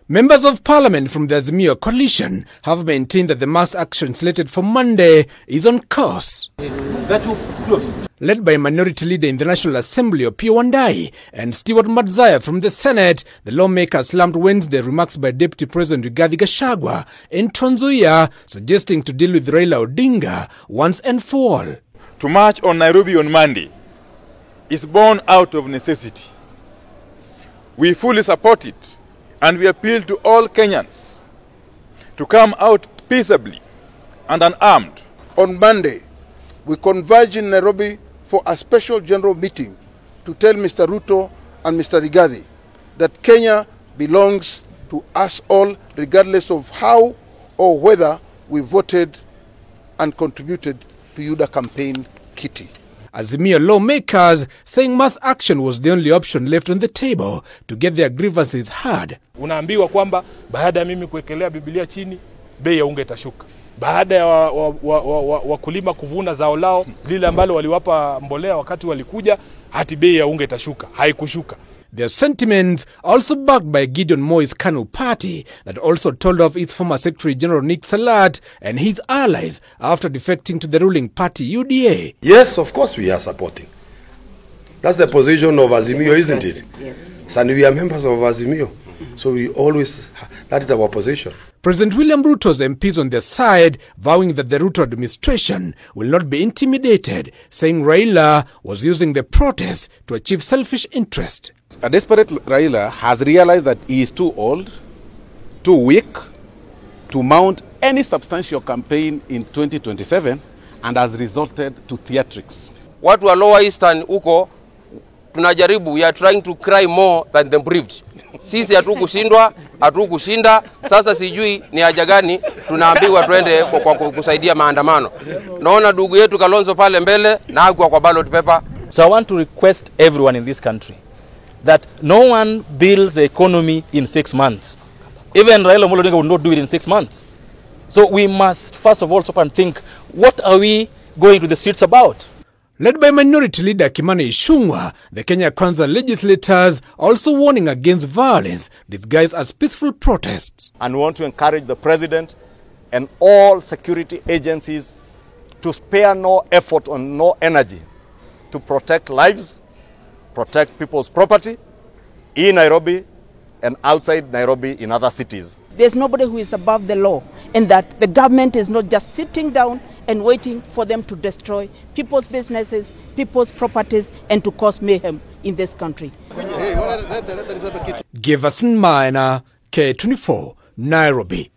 Members of Parliament from the Azimio coalition have maintained that the mass action slated for Monday is on course. That was close. Led by Minority Leader in the National Assembly, Opiyo Wandayi, and Stewart Madzaya from the Senate, the lawmakers slammed Wednesday remarks by Deputy President Rigathi Gachagua in Trans Nzoia, suggesting to deal with Raila Odinga once and for all. To march on Nairobi on Monday is born out of necessity. We fully support it, and we appeal to all Kenyans to come out peaceably and unarmed. On Monday, we converge in Nairobi for a special general meeting to tell Mr. Ruto and Mr. Rigathi that Kenya belongs to us all, regardless of how or whether we voted and contributed to UDA campaign kitty. Azimio lawmakers saying mass action was the only option left on the table to get their grievances heard. Unaambiwa kwamba baada ya mimi kuwekelea Biblia chini, bei ya unga itashuka. Baada ya wakulima kuvuna zao lao lile ambalo waliwapa mbolea wakati walikuja, hati bei ya unga itashuka. Haikushuka. Their sentiments also backed by Gideon Moi's KANU party that also told off its former Secretary General Nick Salat and his allies after defecting to the ruling party UDA. Yes, of course we are supporting. That's the position of Azimio, isn't it? Yes. And we are members of Azimio. So we always, that is our position. President William Ruto's MPs on their side vowing that the Ruto administration will not be intimidated, saying Raila was using the protests to achieve selfish interest. A desperate Raila has realized that he is too old, too weak to mount any substantial campaign in 2027 and has resorted to theatrics. Watu wa Lower Eastern uko tunajaribu, we are trying to cry more than the bereaved. Sisi hatukushinda, sasa sijui ni haja gani tunaambiwa twende kwa kusaidia maandamano. Naona ndugu yetu Kalonzo pale mbele na kwa ballot paper. So I want to request everyone in this country that no one builds the economy in 6 months. Even Raila Odinga will not do it in 6 months. So we must first of all stop and think, what are we going to the streets about? Led by Minority Leader Kimani Ichungwah, the Kenya Kwanza legislators also warning against violence disguised as peaceful protests. And we want to encourage the President and all security agencies to spare no effort and no energy to protect lives, protect people's property in Nairobi and outside Nairobi in other cities. There's nobody who is above the law, and that the government is not just sitting down and waiting for them to destroy people's businesses, people's properties, and to cause mayhem in this country. Giverson Maina, K24, Nairobi.